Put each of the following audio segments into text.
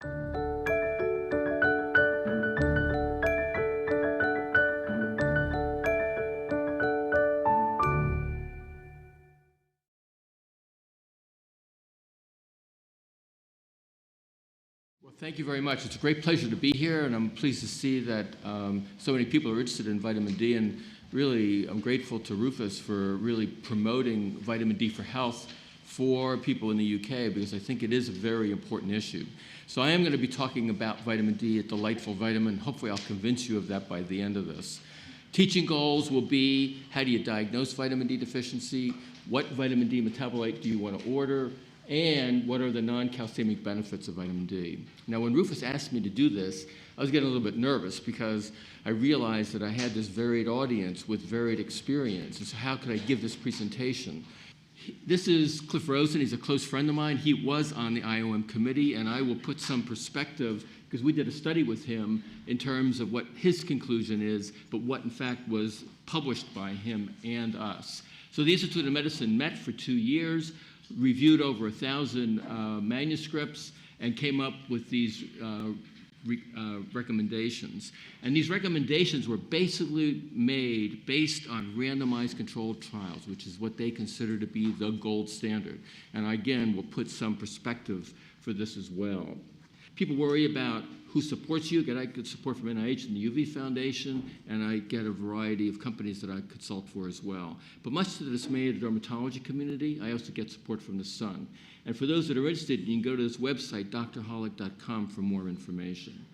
Well, thank you very much. It's a great pleasure to be here, and I'm pleased to see that so many people are interested in vitamin D, and really I'm grateful to Rufus for really promoting vitamin D for health for people in the UK, because I think it is a very important issue. So I am going to be talking about vitamin D at the Lightful Vitamin. Hopefully I'll convince you of that by the end of this. Teaching goals will be: how do you diagnose vitamin D deficiency? What vitamin D metabolite do you want to order? And what are the non-calcemic benefits of vitamin D? Now, when Rufus asked me to do this, I was getting a little bit nervous because I realized that I had this varied audience with varied experience. And so how could I give this presentation? This is Cliff Rosen. He's a close friend of mine. He was on the IOM committee, and I will put some perspective, because we did a study with him in terms of what his conclusion is, but what in fact was published by him and us. So the Institute of Medicine met for 2 years, reviewed over 1,000 manuscripts, and came up with these recommendations. And these recommendations were basically made based on randomized controlled trials, which is what they consider to be the gold standard. And again, we'll put some perspective for this as well. People worry about who supports you. I get support from NIH and the UV Foundation, and I get a variety of companies that I consult for as well. But much to the dismay of the dermatology community, I also get support from the Sun. And for those that are interested, you can go to this website, drholick.com, for more information.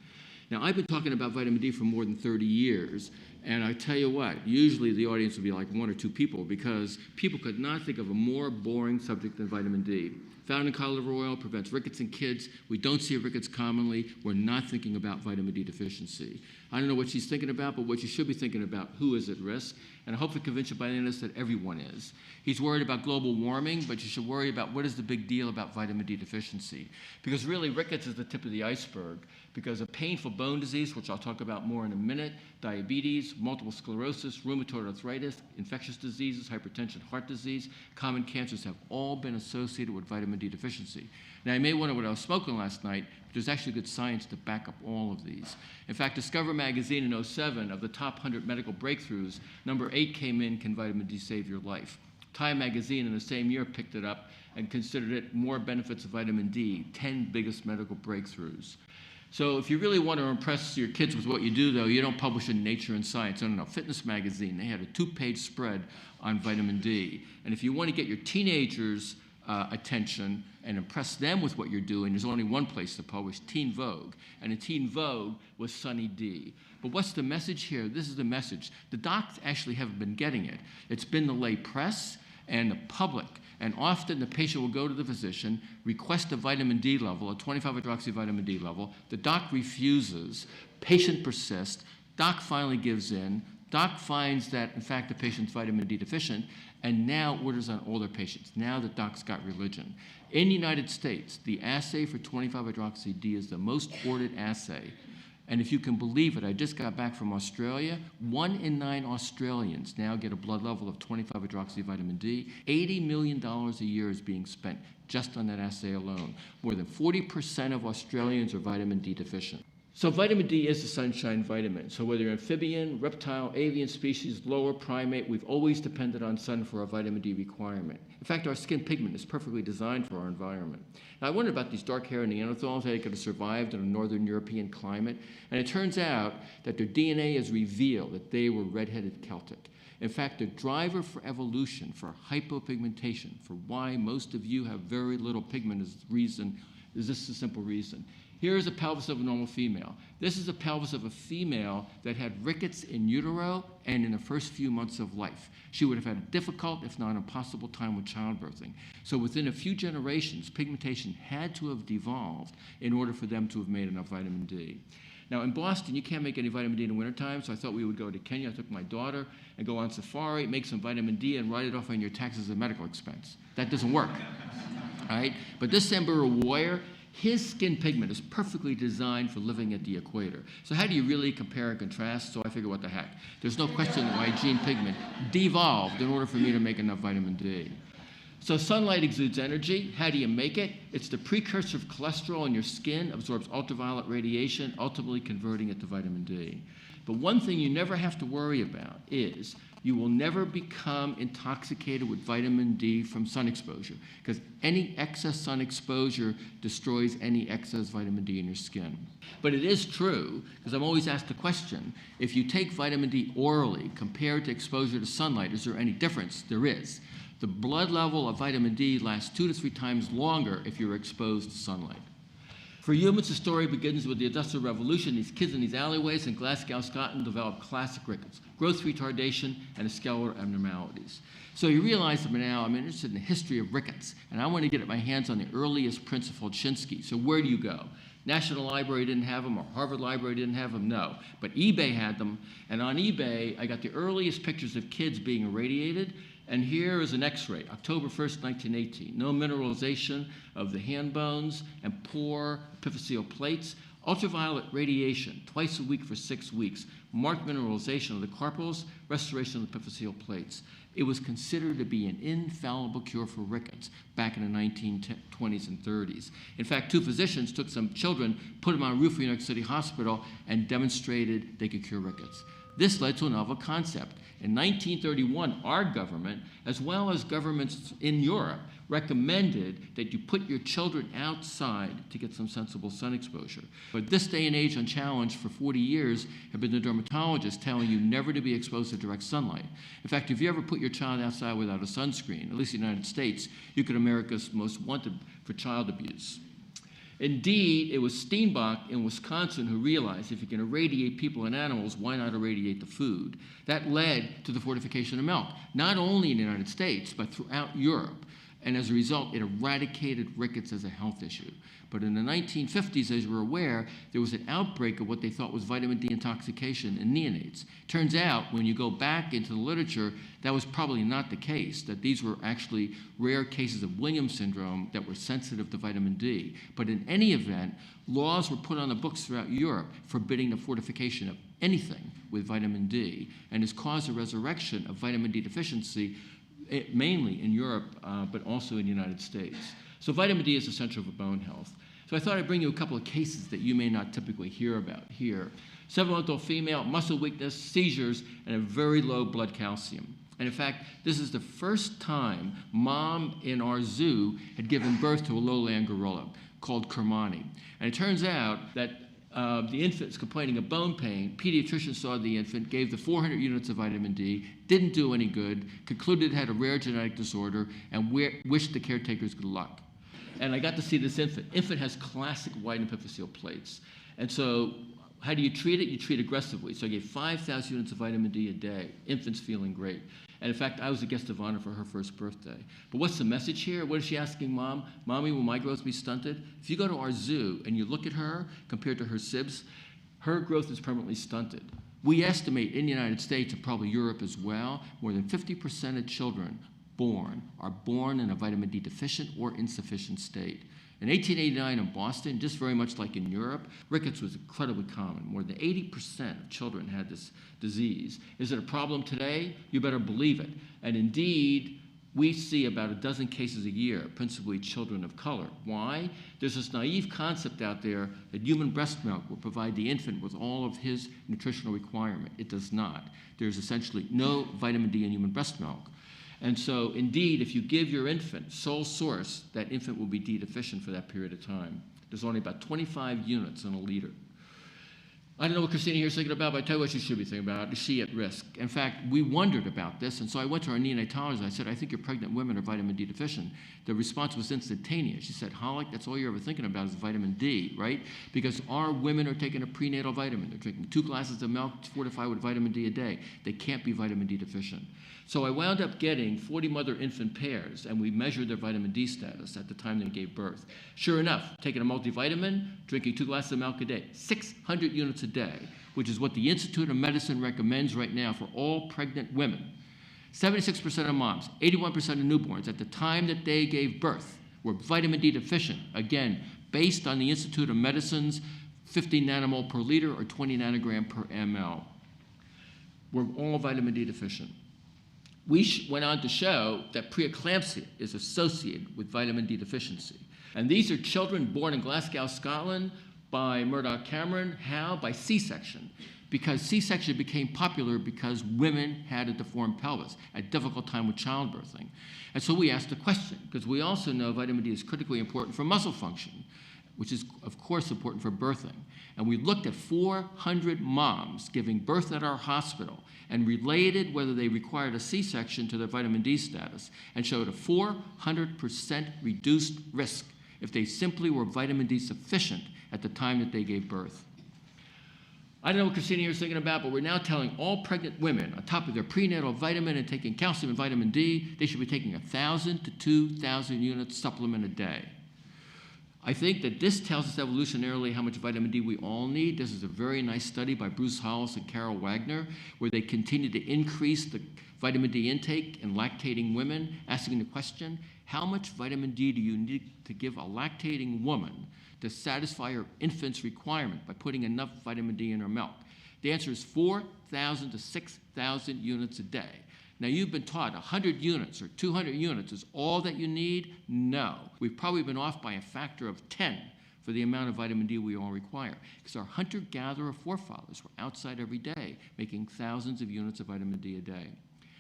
Now, I've been talking about vitamin D for more than 30 years, and I tell you what, usually the audience would be like 1 or 2 people, because people could not think of a more boring subject than vitamin D. Found in cod liver oil, prevents rickets in kids. We don't see rickets commonly. We're not thinking about vitamin D deficiency. I don't know what she's thinking about, but what you should be thinking about: who is at risk? And I hope to convince you by the end of this that everyone is. He's worried about global warming, but you should worry about what is the big deal about vitamin D deficiency. Because really, rickets is the tip of the iceberg, because of painful bone disease, which I'll talk about more in a minute, diabetes, multiple sclerosis, rheumatoid arthritis, infectious diseases, hypertension, heart disease, common cancers have all been associated with vitamin D deficiency. Now, you may wonder what I was smoking last night, but there's actually good science to back up all of these. In fact, Discover magazine in 2007, of the top 100 medical breakthroughs, number 8 came in: can vitamin D save your life? Time magazine in the same year picked it up and considered it more benefits of vitamin D, 10 biggest medical breakthroughs. So if you really want to impress your kids with what you do, though, you don't publish in Nature and Science. No. Fitness magazine, they had a 2-page spread on vitamin D. And if you want to get your teenagers' attention and impress them with what you're doing, there's only one place to publish: Teen Vogue. And in Teen Vogue was Sunny D. But what's the message here? This is the message. The docs actually haven't been getting it. It's been the lay press and the public. And often the patient will go to the physician, request a vitamin D level, a 25-hydroxy vitamin D level. The doc refuses. Patient persists. Doc finally gives in. Doc finds that, in fact, the patient's vitamin D deficient, and now orders on all their patients. Now the doc's got religion. In the United States, the assay for 25-hydroxy D is the most ordered assay. And if you can believe it, I just got back from Australia. 1 in 9 Australians now get a blood level of 25-hydroxy vitamin D. $80 million a year is being spent just on that assay alone. More than 40% of Australians are vitamin D deficient. So vitamin D is the sunshine vitamin. So whether you're amphibian, reptile, avian species, lower primate, we've always depended on sun for our vitamin D requirement. In fact, our skin pigment is perfectly designed for our environment. Now, I wondered about these dark-haired Neanderthals, how they could have survived in a northern European climate. And it turns out that their DNA has revealed that they were red-headed Celtic. In fact, the driver for evolution, for hypopigmentation, for why most of you have very little pigment is this a simple reason. Here is a pelvis of a normal female. This is a pelvis of a female that had rickets in utero and in the first few months of life. She would have had a difficult, if not impossible, time with childbirthing. So within a few generations, pigmentation had to have devolved in order for them to have made enough vitamin D. Now, in Boston, you can't make any vitamin D in the wintertime, so I thought we would go to Kenya. I took my daughter and go on safari, make some vitamin D, and write it off on your taxes as medical expense. That doesn't work, all right? But this Samburu warrior, his skin pigment is perfectly designed for living at the equator. So how do you really compare and contrast? So I figured, what the heck? There's no question that my gene pigment devolved in order for me to make enough vitamin D. So sunlight exudes energy. How do you make it? It's the precursor of cholesterol in your skin, absorbs ultraviolet radiation, ultimately converting it to vitamin D. But one thing you never have to worry about is you will never become intoxicated with vitamin D from sun exposure, because any excess sun exposure destroys any excess vitamin D in your skin. But it is true, because I'm always asked the question, if you take vitamin D orally compared to exposure to sunlight, is there any difference? There is. The blood level of vitamin D lasts 2 to 3 times longer if you're exposed to sunlight. For humans, the story begins with the Industrial Revolution. These kids in these alleyways in Glasgow, Scotland, developed classic rickets, growth retardation, and skeletal abnormalities. So you realize that now I'm interested in the history of rickets, and I want to get my hands on the earliest prints of Holchinski. So where do you go? National Library didn't have them, or Harvard Library didn't have them, no. But eBay had them, and on eBay, I got the earliest pictures of kids being irradiated. And here is an X-ray, October 1st, 1918. No mineralization of the hand bones and poor epiphyseal plates. Ultraviolet radiation, twice a week for 6 weeks. Marked mineralization of the carpals, restoration of the epiphyseal plates. It was considered to be an infallible cure for rickets back in the 1920s and 30s. In fact, 2 physicians took some children, put them on a roof of New York City Hospital, and demonstrated they could cure rickets. This led to a novel concept. In 1931, our government, as well as governments in Europe, recommended that you put your children outside to get some sensible sun exposure. But this day and age, unchallenged for 40 years, have been the dermatologists telling you never to be exposed to direct sunlight. In fact, if you ever put your child outside without a sunscreen, at least in the United States, you could America's most wanted for child abuse. Indeed, it was Steenbach in Wisconsin who realized if you can irradiate people and animals, why not irradiate the food? That led to the fortification of milk, not only in the United States, but throughout Europe. And as a result, it eradicated rickets as a health issue. But in the 1950s, as we're aware, there was an outbreak of what they thought was vitamin D intoxication in neonates. Turns out, when you go back into the literature, that was probably not the case, that these were actually rare cases of Williams syndrome that were sensitive to vitamin D. But in any event, laws were put on the books throughout Europe forbidding the fortification of anything with vitamin D, and has caused a resurrection of vitamin D deficiency mainly in Europe, but also in the United States. So vitamin D is essential for bone health. So I thought I'd bring you a couple of cases that you may not typically hear about here. 7-month-old female, muscle weakness, seizures, and a very low blood calcium. And in fact, this is the first time mom in our zoo had given birth to a lowland gorilla called Kermani. And it turns out that the infant is complaining of bone pain. Pediatrician saw the infant, gave the 400 units of vitamin D, didn't do any good, concluded it had a rare genetic disorder, and wished the caretakers good luck. And I got to see this infant. Infant has classic white epiphyseal plates. And so how do you treat it? You treat aggressively. So I gave 5,000 units of vitamin D a day. Infant's feeling great. And in fact, I was a guest of honor for her first birthday. But what's the message here? What is she asking Mom? Mommy, will my growth be stunted? If you go to our zoo and you look at her compared to her sibs, her growth is permanently stunted. We estimate in the United States, and probably Europe as well, more than 50% of children are born in a vitamin D deficient or insufficient state. In 1889 in Boston, just very much like in Europe, rickets was incredibly common. More than 80% of children had this disease. Is it a problem today? You better believe it. And indeed, we see about a dozen cases a year, principally children of color. Why? There's this naive concept out there that human breast milk will provide the infant with all of his nutritional requirement. It does not. There's essentially no vitamin D in human breast milk. And so, indeed, if you give your infant sole source, that infant will be D deficient for that period of time. There's only about 25 units in a liter. I don't know what Christina here is thinking about, but I tell you what she should be thinking about. Is she at risk? In fact, we wondered about this, and so I went to our neonatologist. I said, I think your pregnant women are vitamin D deficient. The response was instantaneous. She said, Holick, that's all you're ever thinking about is vitamin D, right? Because our women are taking a prenatal vitamin. They're drinking 2 glasses of milk fortified with vitamin D a day. They can't be vitamin D deficient. So I wound up getting 40 mother-infant pairs, and we measured their vitamin D status at the time they gave birth. Sure enough, taking a multivitamin, drinking 2 glasses of milk a day, 600 units a day, which is what the Institute of Medicine recommends right now for all pregnant women. 76% of moms, 81% of newborns at the time that they gave birth were vitamin D deficient, again, based on the Institute of Medicine's 50 nanomole per liter or 20 nanogram per ml. We're all vitamin D deficient. We went on to show that preeclampsia is associated with vitamin D deficiency. And these are children born in Glasgow, Scotland, by Murdoch Cameron. How? By C-section. Because C-section became popular because women had a deformed pelvis, a difficult time with childbirthing. And so we asked a question, because we also know vitamin D is critically important for muscle function, which is, of course, important for birthing. And we looked at 400 moms giving birth at our hospital and related whether they required a C-section to their vitamin D status, and showed a 400% reduced risk if they simply were vitamin D sufficient at the time that they gave birth. I don't know what Christina here is thinking about, but we're now telling all pregnant women, on top of their prenatal vitamin and taking calcium and vitamin D, they should be taking 1,000 to 2,000 units supplement a day. I think that this tells us evolutionarily how much vitamin D we all need. This is a very nice study by Bruce Hollis and Carol Wagner, where they continue to increase the vitamin D intake in lactating women, asking the question, how much vitamin D do you need to give a lactating woman to satisfy her infant's requirement by putting enough vitamin D in her milk? The answer is 4,000 to 6,000 units a day. Now, you've been taught 100 units or 200 units is all that you need. No. We've probably been off by a factor of 10 for the amount of vitamin D we all require, because our hunter-gatherer forefathers were outside every day making thousands of units of vitamin D a day.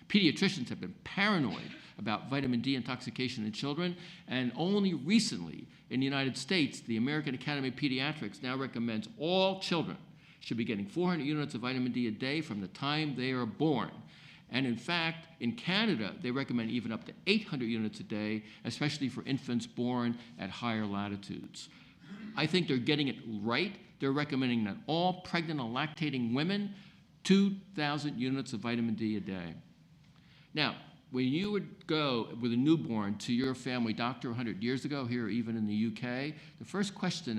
Pediatricians have been paranoid about vitamin D intoxication in children, and only recently in the United States, the American Academy of Pediatrics now recommends all children should be getting 400 units of vitamin D a day from the time they are born. And in fact, in Canada, they recommend even up to 800 units a day, especially for infants born at higher latitudes. I think they're getting it right. They're recommending that all pregnant and lactating women, 2,000 units of vitamin D a day. Now, when you would go with a newborn to your family doctor 100 years ago, here even in the UK, the first question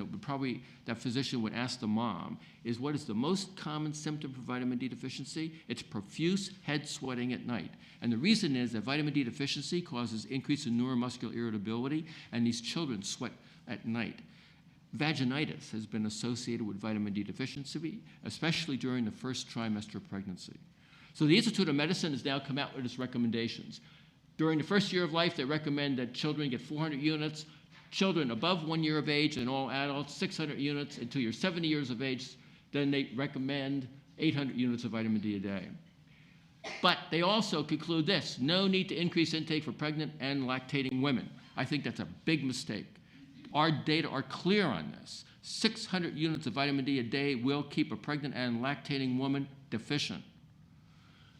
that physician would ask the mom is, what is the most common symptom for vitamin D deficiency? It's profuse head sweating at night. And the reason is that vitamin D deficiency causes increase in neuromuscular irritability, and these children sweat at night. Vaginitis has been associated with vitamin D deficiency, especially during the first trimester of pregnancy. So the Institute of Medicine has now come out with its recommendations. During the first year of life, they recommend that children get 400 units. Children above 1 year of age and all adults, 600 units until you're 70 years of age. Then they recommend 800 units of vitamin D a day. But they also conclude this: no need to increase intake for pregnant and lactating women. I think that's a big mistake. Our data are clear on this. 600 units of vitamin D a day will keep a pregnant and lactating woman deficient.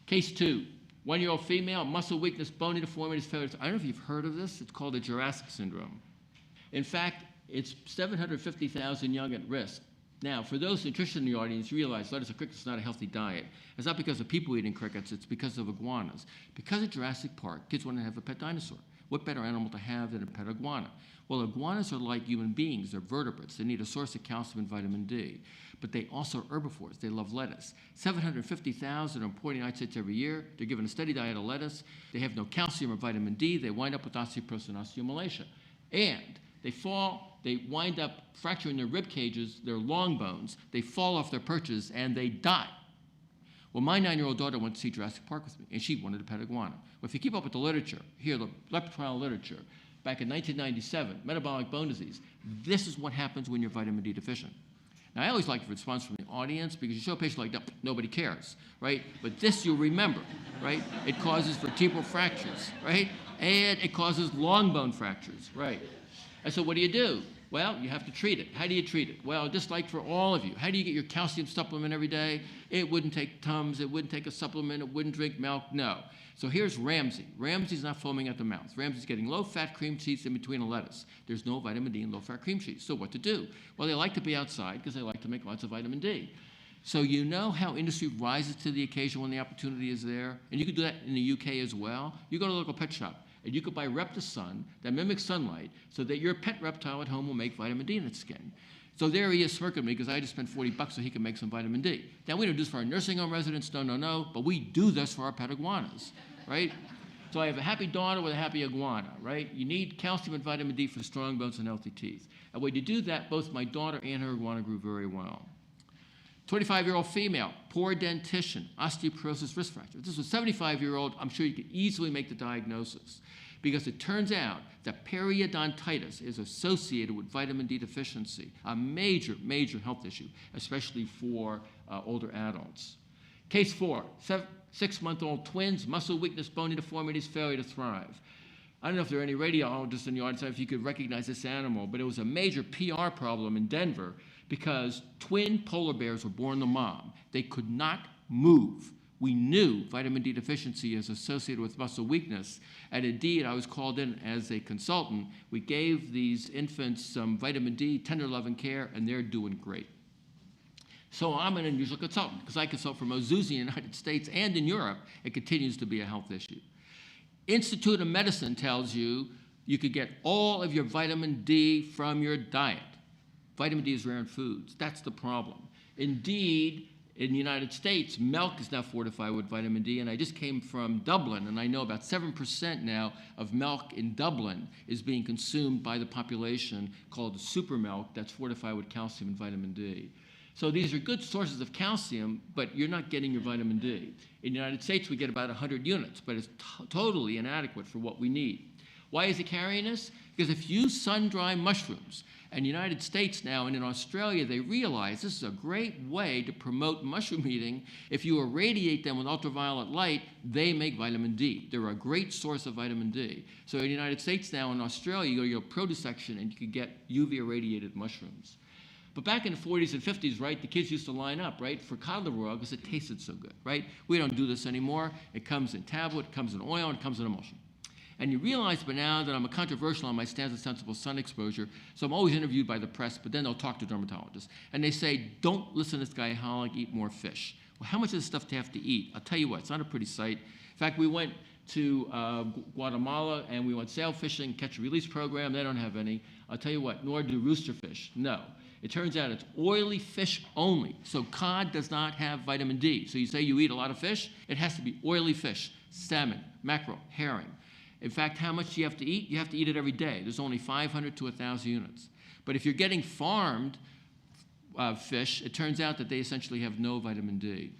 Case 2, 1-year-old female, muscle weakness, bony deformities, failures. I don't know if you've heard of this. It's called the Jurassic syndrome. In fact, it's 750,000 young at risk. Now, for those nutrition in the audience, realize lettuce or crickets is not a healthy diet. It's not because of people eating crickets, it's because of iguanas. Because of Jurassic Park, kids want to have a pet dinosaur. What better animal to have than a pet iguana? Well, iguanas are like human beings. They're vertebrates. They need a source of calcium and vitamin D. But they also are herbivores. They love lettuce. 750,000 are importing the United States every year. They're given a steady diet of lettuce. They have no calcium or vitamin D. They wind up with osteoporosis and osteomalacia. And they wind up fracturing their rib cages, their long bones. They fall off their perches, and they die. Well, my 9-year-old daughter went to see Jurassic Park with me, and she wanted a pet iguana. Well, if you keep up with the literature, here, the leptotrial literature, back in 1997, metabolic bone disease, this is what happens when you're vitamin D deficient. Now, I always like the response from the audience, because you show a patient like that, nobody cares, right? But this you'll remember, right? It causes vertebral fractures, right? And it causes long bone fractures, right? And so what do? Well, you have to treat it. How do you treat it? Well, just like for all of you, how do you get your calcium supplement every day? It wouldn't take Tums. It wouldn't take a supplement. It wouldn't drink milk. No. So here's Ramsey. Ramsey's not foaming at the mouth. Ramsey's getting low-fat cream cheese in between a lettuce. There's no vitamin D in low-fat cream cheese. So what to do? Well, they like to be outside because they like to make lots of vitamin D. So you know how industry rises to the occasion when the opportunity is there? And you can do that in the UK as well. You go to a local pet shop, and you could buy Reptisun that mimics sunlight so that your pet reptile at home will make vitamin D in its skin. So there he is smirking at me because I just spent $40 so he can make some vitamin D. Now, we don't do this for our nursing home residents, no, but we do this for our pet iguanas, right? So I have a happy daughter with a happy iguana, right? You need calcium and vitamin D for strong bones and healthy teeth. And when you do that, both my daughter and her iguana grew very well. 25-year-old female, poor dentition, osteoporosis risk factor. If this was a 75-year-old, I'm sure you could easily make the diagnosis, because it turns out that periodontitis is associated with vitamin D deficiency, a major, major health issue, especially for older adults. Case 4, 6-month-old twins, muscle weakness, bony deformities, failure to thrive. I don't know if there are any radiologists in the audience, if you could recognize this animal, but it was a major PR problem in Denver because twin polar bears were born to mom. They could not move. We knew vitamin D deficiency is associated with muscle weakness, and indeed, I was called in as a consultant. We gave these infants some vitamin D, tender love and care, and they're doing great. So I'm an unusual consultant because I consult for Mozuzi in the United States and in Europe. It continues to be a health issue. Institute of Medicine tells you you could get all of your vitamin D from your diet. Vitamin D is rare in foods. That's the problem. Indeed, in the United States, milk is now fortified with vitamin D, and I just came from Dublin, and I know about 7% now of milk in Dublin is being consumed by the population called super milk that's fortified with calcium and vitamin D. So these are good sources of calcium, but you're not getting your vitamin D. In the United States, we get about 100 units, but it's totally inadequate for what we need. Why is it carrying this? Because if you sun-dry mushrooms, and the United States now and in Australia, they realize this is a great way to promote mushroom eating. If you irradiate them with ultraviolet light, they make vitamin D. They're a great source of vitamin D. So in the United States now and Australia, you go to your produce section and you can get UV irradiated mushrooms. But back in the 40s and 50s, right, the kids used to line up, right, for cod liver oil because it tasted so good, right? We don't do this anymore. It comes in tablet, it comes in oil, and it comes in emulsion. And you realize by now that I'm a controversial on my stance on sensible sun exposure, so I'm always interviewed by the press, but then they'll talk to dermatologists. And they say, don't listen to this guy Holick, eat more fish. Well, how much of this stuff do you have to eat? I'll tell you what, it's not a pretty sight. In fact, we went to Guatemala and we went sail fishing, catch and release program. They don't have any. I'll tell you what, nor do roosterfish. No. It turns out it's oily fish only. So cod does not have vitamin D. So you say you eat a lot of fish, it has to be oily fish, salmon, mackerel, herring. In fact, how much do you have to eat? You have to eat it every day. There's only 500 to 1,000 units. But if you're getting farmed fish, it turns out that they essentially have no vitamin D.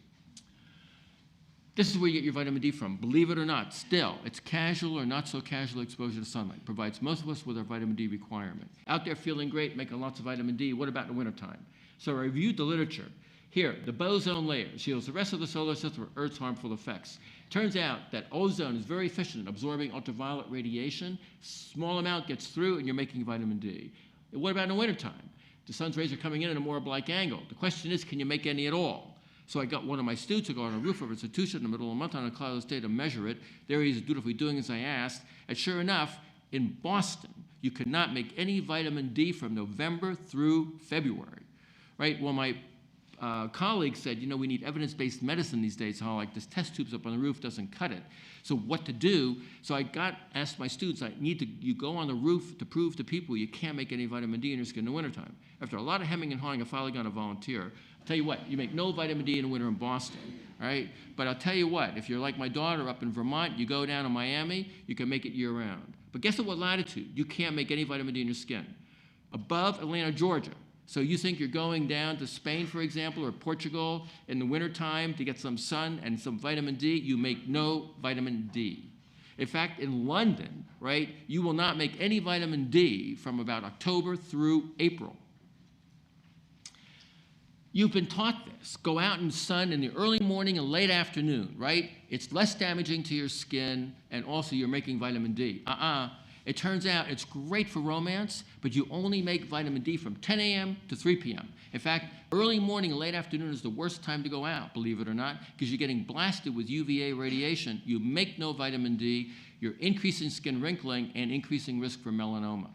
This is where you get your vitamin D from. Believe it or not, still, it's casual or not so casual exposure to sunlight. Provides most of us with our vitamin D requirement. Out there feeling great, making lots of vitamin D. What about in the wintertime? So I reviewed the literature. Here, the ozone layer shields the rest of the solar system from Earth's harmful effects. Turns out that ozone is very efficient in absorbing ultraviolet radiation. Small amount gets through, and you're making vitamin D. What about in the wintertime? The sun's rays are coming in at a more oblique angle. The question is, can you make any at all? So I got one of my students to go on a roof of an institution in the middle of the month on a cloudless day to measure it. There he is dutifully doing as I asked. And sure enough, in Boston, you could not make any vitamin D from November through February, right? Well, my colleague said, you know, we need evidence-based medicine these days. How like this test tubes up on the roof doesn't cut it. So what to do? So I asked my students, you go on the roof to prove to people you can't make any vitamin D in your skin in the wintertime. After a lot of hemming and hawing, I finally got a volunteer. I'll tell you what, you make no vitamin D in the winter in Boston, all right? But I'll tell you what, if you're like my daughter up in Vermont, you go down to Miami, you can make it year-round. But guess at what latitude? You can't make any vitamin D in your skin. Above Atlanta, Georgia. So you think you're going down to Spain, for example, or Portugal in the wintertime to get some sun and some vitamin D, you make no vitamin D. In fact, in London, right, you will not make any vitamin D from about October through April. You've been taught this. Go out in the sun in the early morning and late afternoon, right? It's less damaging to your skin, and also you're making vitamin D. It turns out it's great for romance, but you only make vitamin D from 10 a.m. to 3 p.m. In fact, early morning and late afternoon is the worst time to go out, believe it or not, because you're getting blasted with UVA radiation. You make no vitamin D. You're increasing skin wrinkling and increasing risk for melanoma.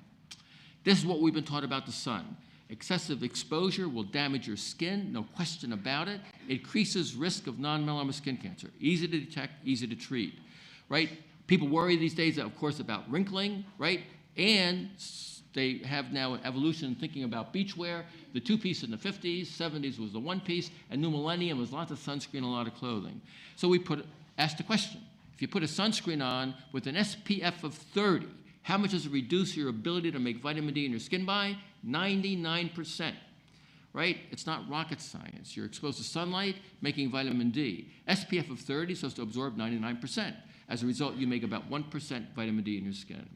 This is what we've been taught about the sun. Excessive exposure will damage your skin, no question about it. It increases risk of non-melanoma skin cancer. Easy to detect, easy to treat, right? People worry these days, of course, about wrinkling, right? And they have now an evolution thinking about beachwear. The two-piece in the 50s, 70s was the one-piece, and new millennium was lots of sunscreen, a lot of clothing. So we asked the question, if you put a sunscreen on with an SPF of 30, how much does it reduce your ability to make vitamin D in your skin by? 99%. right? It's not rocket science. You're exposed to sunlight, making vitamin D. SPF of 30 is supposed to absorb 99%. As a result, you make about 1% vitamin D in your skin.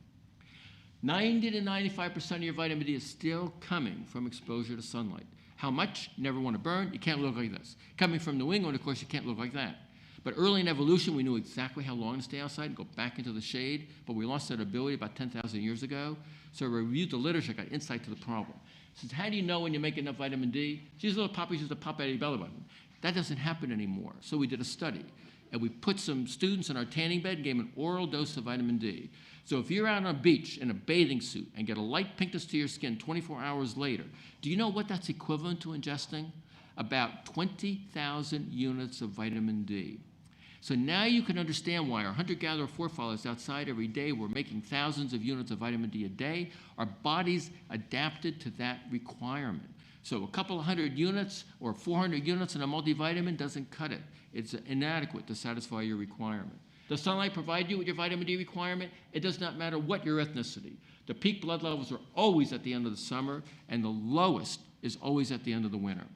90 to 95% of your vitamin D is still coming from exposure to sunlight. How much? You never want to burn. You can't look like this. Coming from New England, of course, you can't look like that. But early in evolution, we knew exactly how long to stay outside and go back into the shade, but we lost that ability about 10,000 years ago. So we reviewed the literature, got insight to the problem. So how do you know when you make enough vitamin D? These little poppies used to pop out of your belly button. That doesn't happen anymore. So we did a study, and we put some students in our tanning bed and gave them an oral dose of vitamin D. So if you're out on a beach in a bathing suit and get a light pinkness to your skin 24 hours later, do you know what that's equivalent to ingesting? About 20,000 units of vitamin D. So now you can understand why our hunter-gatherer forefathers outside every day were making thousands of units of vitamin D a day. Our bodies adapted to that requirement. So a couple of hundred units or 400 units in a multivitamin doesn't cut it. It's inadequate to satisfy your requirement. Does sunlight provide you with your vitamin D requirement? It does not matter what your ethnicity. The peak blood levels are always at the end of the summer, and the lowest is always at the end of the winter.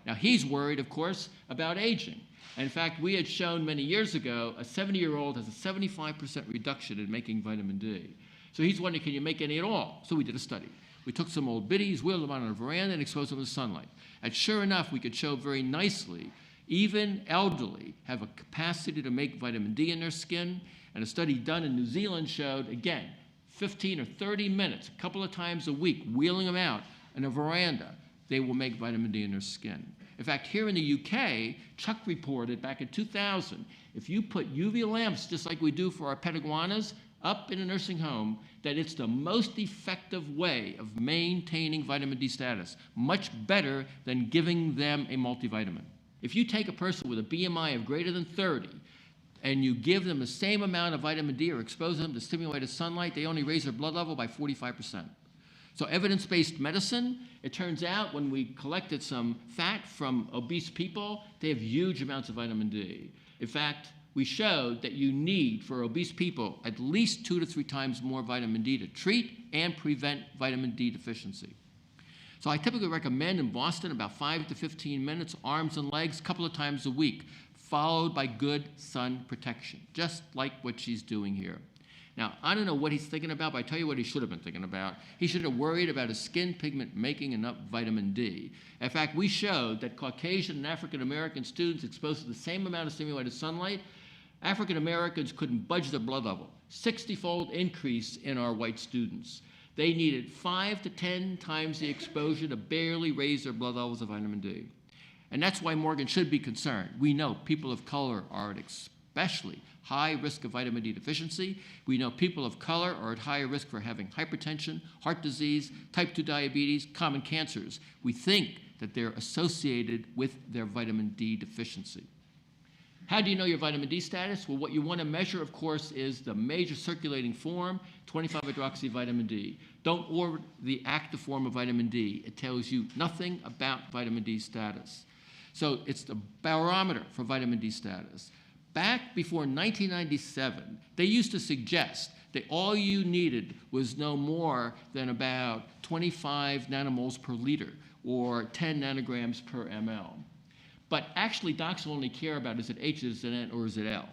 Now, he's worried, of course, about aging. In fact, we had shown many years ago a 70-year-old has a 75% reduction in making vitamin D. So he's wondering, can you make any at all? So we did a study. We took some old biddies, wheeled them out on a veranda, and exposed them to sunlight. And sure enough, we could show very nicely even elderly have a capacity to make vitamin D in their skin. And a study done in New Zealand showed, again, 15 or 30 minutes, a couple of times a week, wheeling them out on a veranda, they will make vitamin D in their skin. In fact, here in the UK, Chuck reported back in 2000, if you put UV lamps, just like we do for our pet iguanas, up in a nursing home, that it's the most effective way of maintaining vitamin D status, much better than giving them a multivitamin. If you take a person with a BMI of greater than 30 and you give them the same amount of vitamin D or expose them to stimulated sunlight, they only raise their blood level by 45%. So evidence-based medicine, it turns out when we collected some fat from obese people, they have huge amounts of vitamin D. In fact, we showed that you need, for obese people, at least 2 to 3 times more vitamin D to treat and prevent vitamin D deficiency. So I typically recommend in Boston about 5 to 15 minutes, arms and legs, a couple of times a week, followed by good sun protection, just like what she's doing here. Now, I don't know what he's thinking about, but I tell you what he should have been thinking about. He should have worried about his skin pigment making enough vitamin D. In fact, we showed that Caucasian and African American students exposed to the same amount of stimulated sunlight, African Americans couldn't budge their blood level. 60-fold increase in our white students. They needed 5 to 10 times the exposure to barely raise their blood levels of vitamin D. And that's why Morgan should be concerned. We know people of color are at especially high risk of vitamin D deficiency. We know people of color are at higher risk for having hypertension, heart disease, type 2 diabetes, common cancers. We think that they're associated with their vitamin D deficiency. How do you know your vitamin D status? Well, what you want to measure, of course, is the major circulating form, 25-hydroxyvitamin D. Don't order the active form of vitamin D. It tells you nothing about vitamin D status. So it's the barometer for vitamin D status. Back before 1997, they used to suggest that all you needed was no more than about 25 nanomoles per liter, or 10 nanograms per ml. But actually, docs only care about is it H, is it N, or is it L?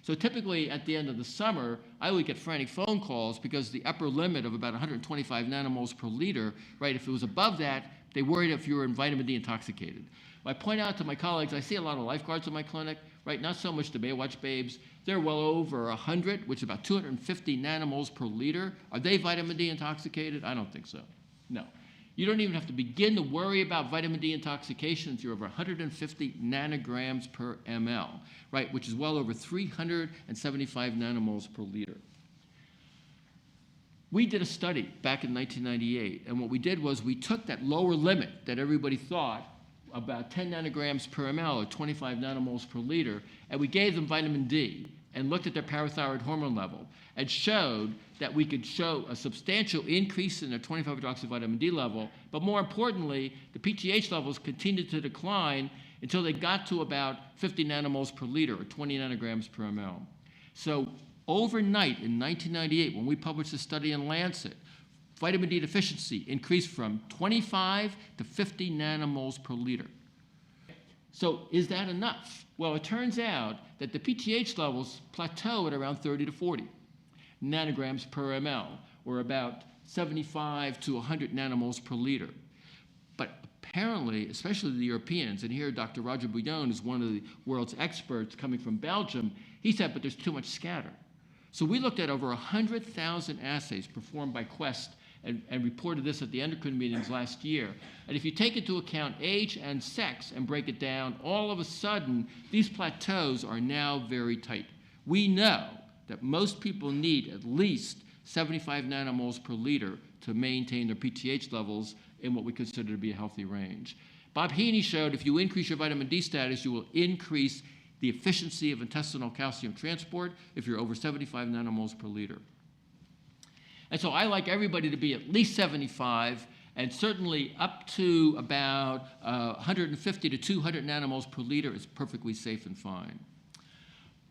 So typically, at the end of the summer, I would get frantic phone calls because the upper limit of about 125 nanomoles per liter, right, if it was above that, they worried if you were in vitamin D intoxicated. I point out to my colleagues, I see a lot of lifeguards in my clinic, right, not so much the Baywatch babes. They're well over 100, which is about 250 nanomoles per liter. Are they vitamin D intoxicated? I don't think so. No. You don't even have to begin to worry about vitamin D intoxication if you're over 150 nanograms per ml, right, which is well over 375 nanomoles per liter. We did a study back in 1998, and what we did was we took that lower limit that everybody thought, about 10 nanograms per ml or 25 nanomoles per liter, and we gave them vitamin D and looked at their parathyroid hormone level and showed that we could show a substantial increase in their 25-hydroxyvitamin D level, but more importantly, the PTH levels continued to decline until they got to about 50 nanomoles per liter or 20 nanograms per ml. So overnight in 1998, when we published a study in Lancet, vitamin D deficiency increased from 25 to 50 nanomoles per liter. So is that enough? Well, it turns out that the PTH levels plateau at around 30 to 40 nanograms per ml, or about 75 to 100 nanomoles per liter. But apparently, especially the Europeans, and here Dr. Roger Bouillon is one of the world's experts coming from Belgium, he said, but there's too much scatter. So we looked at over 100,000 assays performed by Quest and reported this at the endocrine meetings last year. And if you take into account age and sex and break it down, all of a sudden, these plateaus are now very tight. We know that most people need at least 75 nanomoles per liter to maintain their PTH levels in what we consider to be a healthy range. Bob Heaney showed if you increase your vitamin D status, you will increase the efficiency of intestinal calcium transport if you're over 75 nanomoles per liter. And so I like everybody to be at least 75, and certainly up to about 150 to 200 nanomoles per liter is perfectly safe and fine.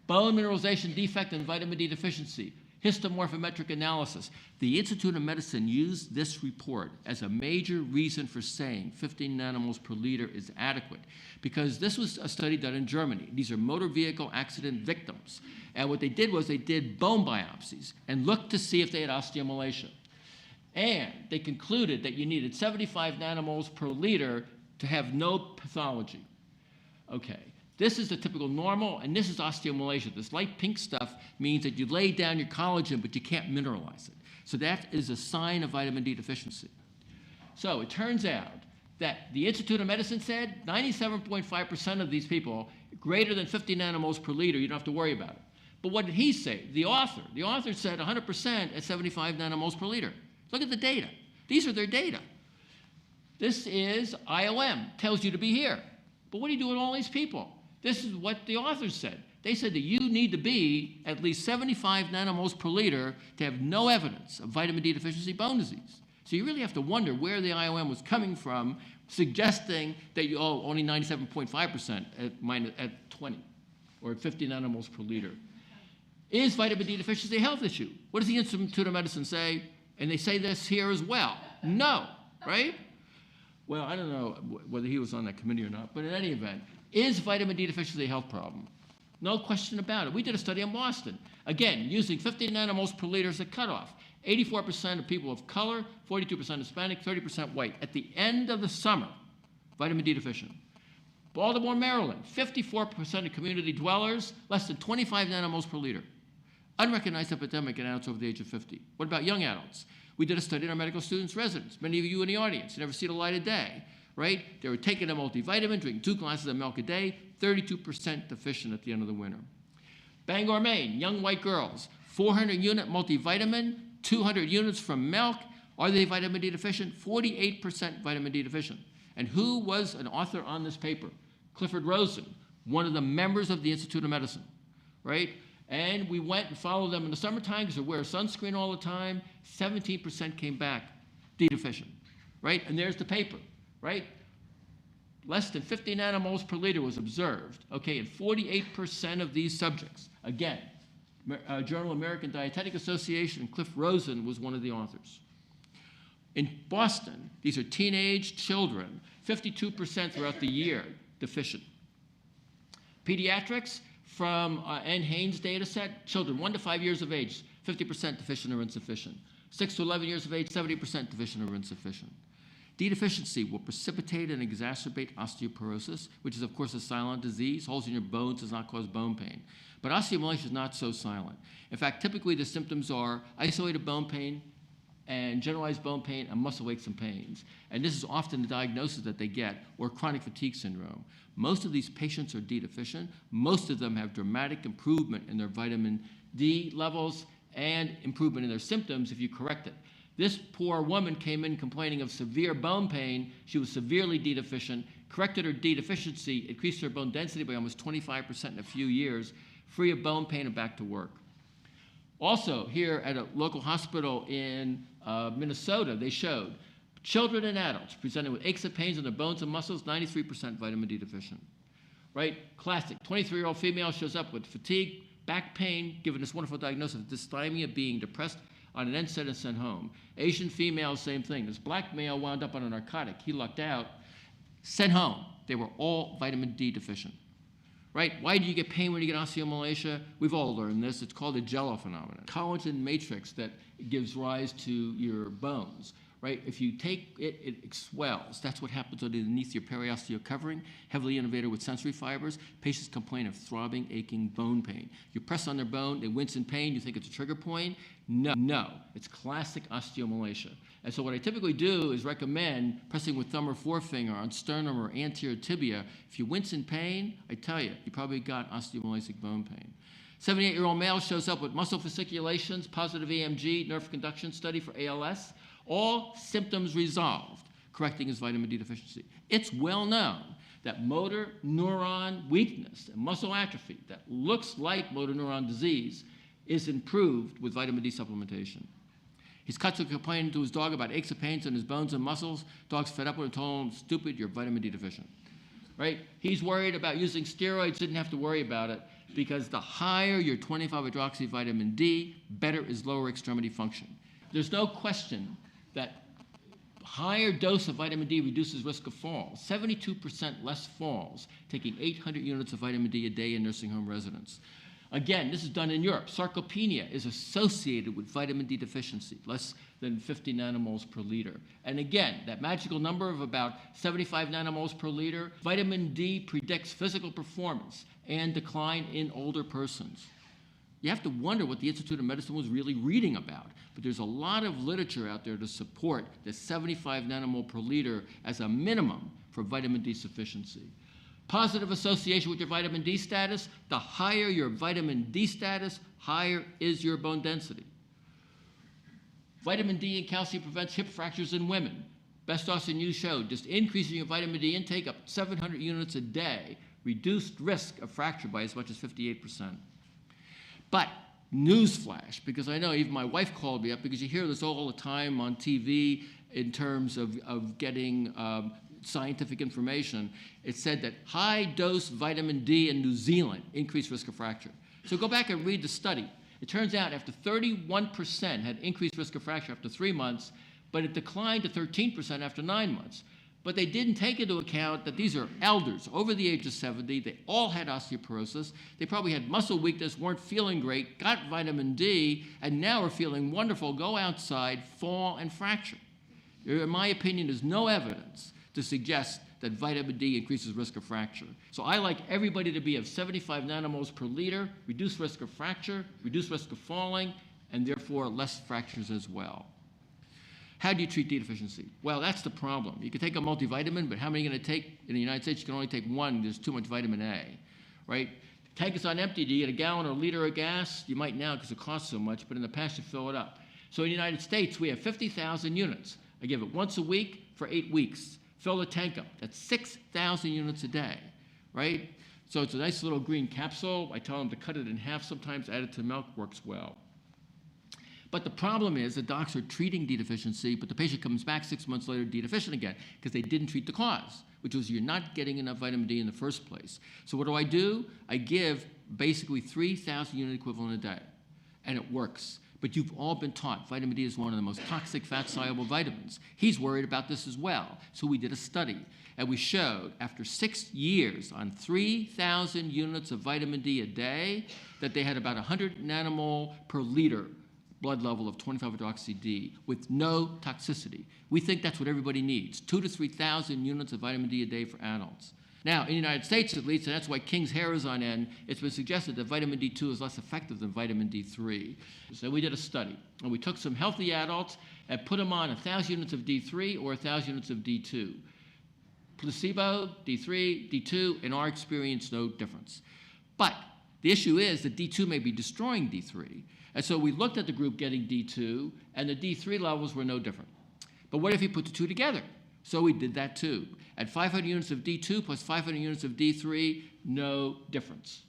Bone mineralization defect and vitamin D deficiency, histomorphometric analysis. The Institute of Medicine used this report as a major reason for saying 15 nanomoles per liter is adequate, because this was a study done in Germany. These are motor vehicle accident victims. And what they did was they did bone biopsies and looked to see if they had osteomalacia. And they concluded that you needed 75 nanomoles per liter to have no pathology. Okay. This is the typical normal, and this is osteomalacia. This light pink stuff means that you lay down your collagen, but you can't mineralize it. So that is a sign of vitamin D deficiency. So it turns out that the Institute of Medicine said 97.5% of these people, greater than 50 nanomoles per liter, you don't have to worry about it. But what did he say? The author said 100% at 75 nanomoles per liter. Look at the data. These are their data. This is IOM, tells you to be here. But what do you do with all these people? This is what the authors said. They said that you need to be at least 75 nanomoles per liter to have no evidence of vitamin D deficiency bone disease. So you really have to wonder where the IOM was coming from, suggesting that you owe only 97.5% at 20 or at 50 nanomoles per liter. Is vitamin D deficiency a health issue? What does the Institute of Medicine say? And they say this here as well. No, right? Well, I don't know whether he was on that committee or not, but in any event, is vitamin D deficiency a health problem? No question about it. We did a study in Boston. Again, using 50 nanomoles per liter as a cutoff. 84% of people of color, 42% Hispanic, 30% white. At the end of the summer, vitamin D deficient. Baltimore, Maryland, 54% of community dwellers, less than 25 nanomoles per liter. Unrecognized epidemic in adults over the age of 50. What about young adults? We did a study in our medical students' residents. Many of you in the audience never see the light of day, right? They were taking a multivitamin, drinking 2 glasses of milk a day, 32% deficient at the end of the winter. Bangor, Maine, young white girls, 400-unit multivitamin, 200 units from milk. Are they vitamin D deficient? 48% vitamin D deficient. And who was an author on this paper? Clifford Rosen, one of the members of the Institute of Medicine, right? And we went and followed them in the summertime because they wear sunscreen all the time. 17% came back D deficient, right? And there's the paper, right? Less than 50 nanomoles per liter was observed, okay, in 48% of these subjects. Again, Journal of American Dietetic Association, Cliff Rosen was one of the authors. In Boston, these are teenage children, 52% throughout the year deficient. Pediatrics, from N. Haynes data set, children 1 to 5 years of age, 50% deficient or insufficient. 6 to 11 years of age, 70% deficient or insufficient. D deficiency will precipitate and exacerbate osteoporosis, which is, of course, a silent disease. Holes in your bones does not cause bone pain. But osteomalacia is not so silent. In fact, typically the symptoms are isolated bone pain and generalized bone pain and muscle aches and pains. And this is often the diagnosis that they get, or chronic fatigue syndrome. Most of these patients are D deficient. Most of them have dramatic improvement in their vitamin D levels and improvement in their symptoms if you correct it. This poor woman came in complaining of severe bone pain. She was severely D deficient, corrected her D deficiency, increased her bone density by almost 25% in a few years, free of bone pain and back to work. Also, here at a local hospital in Minnesota, they showed children and adults presented with aches and pains in their bones and muscles, 93% vitamin D deficient. Right? Classic. 23-year-old female shows up with fatigue, back pain, given this wonderful diagnosis of dysthymia, being depressed. on an NSAID and sent home. Asian female, same thing. This black male wound up on a narcotic. He lucked out, sent home. They were all vitamin D deficient. Right? Why do you get pain when you get osteomalacia? We've all learned this. It's called the Jello phenomenon. Collagen matrix that gives rise to your bones. Right? If you take it, it swells. That's what happens underneath your periosteal covering, heavily innervated with sensory fibers. Patients complain of throbbing, aching bone pain. You press on their bone, they wince in pain, you think it's a trigger point. No, it's classic osteomalacia. And so what I typically do is recommend pressing with thumb or forefinger on sternum or anterior tibia. If you wince in pain, I tell you, you probably got osteomalacic bone pain. 78-year-old male shows up with muscle fasciculations, positive EMG, nerve conduction study for ALS. All symptoms resolved, correcting his vitamin D deficiency. It's well known that motor neuron weakness and muscle atrophy that looks like motor neuron disease is improved with vitamin D supplementation. He's constantly complaining to his dog about aches and pains in his bones and muscles. Dog's fed up with him and told him, stupid, you're vitamin D deficient. Right? He's worried about using steroids, didn't have to worry about it, because the higher your 25-hydroxy vitamin D, better is lower extremity function. There's no question that higher dose of vitamin D reduces risk of falls. 72% less falls taking 800 units of vitamin D a day in nursing home residents. Again, this is done in Europe. Sarcopenia is associated with vitamin D deficiency, less than 50 nanomoles per liter. And again, that magical number of about 75 nanomoles per liter, vitamin D predicts physical performance and decline in older persons. You have to wonder what the Institute of Medicine was really reading about. But there's a lot of literature out there to support the 75 nanomole per liter as a minimum for vitamin D sufficiency. Positive association with your vitamin D status, the higher your vitamin D status, higher is your bone density. Vitamin D and calcium prevents hip fractures in women. Best Austin News showed just increasing your vitamin D intake up 700 units a day reduced risk of fracture by as much as 58%. But newsflash, because I know even my wife called me up, because you hear this all the time on TV in terms of getting scientific information. It said that high-dose vitamin D in New Zealand increased risk of fracture. So go back and read the study. It turns out after 31% had increased risk of fracture after 3 months, but it declined to 13% after 9 months. But they didn't take into account that these are elders over the age of 70. They all had osteoporosis. They probably had muscle weakness, weren't feeling great, got vitamin D, and now are feeling wonderful, go outside, fall, and fracture. There, in my opinion, is no evidence to suggest that vitamin D increases risk of fracture. So I like everybody to be of 75 nanomoles per liter, reduce risk of fracture, reduce risk of falling, and therefore less fractures as well. How do you treat D deficiency? Well, that's the problem. You can take a multivitamin, but how many are you going to take? In the United States, you can only take one. There's too much vitamin A, right? Tank is on empty. Do you get a gallon or a liter of gas? You might now because it costs so much, but in the past, you fill it up. So in the United States, we have 50,000 units. I give it once a week for 8 weeks. Fill the tank up. That's 6,000 units a day, right? So it's a nice little green capsule. I tell them to cut it in half sometimes, add it to milk, works well. But the problem is the docs are treating D deficiency, but the patient comes back 6 months later D deficient again because they didn't treat the cause, which was you're not getting enough vitamin D in the first place. So what do? I give basically 3,000 unit equivalent a day, and it works. But you've all been taught vitamin D is one of the most toxic fat-soluble vitamins. He's worried about this as well. So we did a study, and we showed after 6 years on 3,000 units of vitamin D a day that they had about 100 nanomole per liter blood level of 25-hydroxy-D with no toxicity. We think that's what everybody needs, 2,000 to 3,000 units of vitamin D a day for adults. Now, in the United States at least, and that's why King's hair is on end, it's been suggested that vitamin D2 is less effective than vitamin D3. So we did a study, and we took some healthy adults and put them on 1,000 units of D3 or 1,000 units of D2. Placebo, D3, D2, in our experience, no difference. But the issue is that D2 may be destroying D3. And so we looked at the group getting D2, and the D3 levels were no different. But what if you put the two together? So we did that too. At 500 units of D2 plus 500 units of D3, no difference.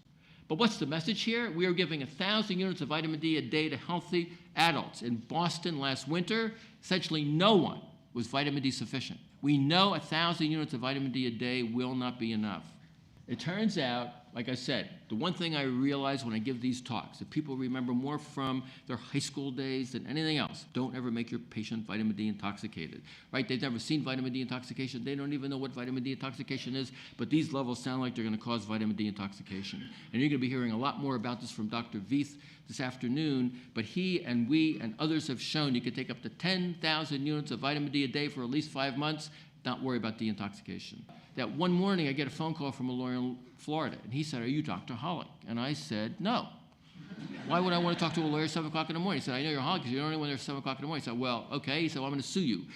But what's the message here? We are giving 1,000 units of vitamin D a day to healthy adults. In Boston last winter, essentially no one was vitamin D sufficient. We know 1,000 units of vitamin D a day will not be enough. It turns out, like I said, the one thing I realize when I give these talks that people remember more from their high school days than anything else: don't ever make your patient vitamin D intoxicated, right? They've never seen vitamin D intoxication. They don't even know what vitamin D intoxication is, but these levels sound like they're going to cause vitamin D intoxication. And you're going to be hearing a lot more about this from Dr. Veith this afternoon, but he and we and others have shown you can take up to 10,000 units of vitamin D a day for at least 5 months, not worry about deintoxication. That one morning I get a phone call from a lawyer in Florida, and he said, "Are you Dr. Holick?" And I said, "No." "Why would I want to talk to a lawyer at 7 o'clock in the morning?" He said, "I know you're Holick because you're the only one there at 7 o'clock in the morning." I said, "Well, okay." He said, "Well, I'm going to sue you."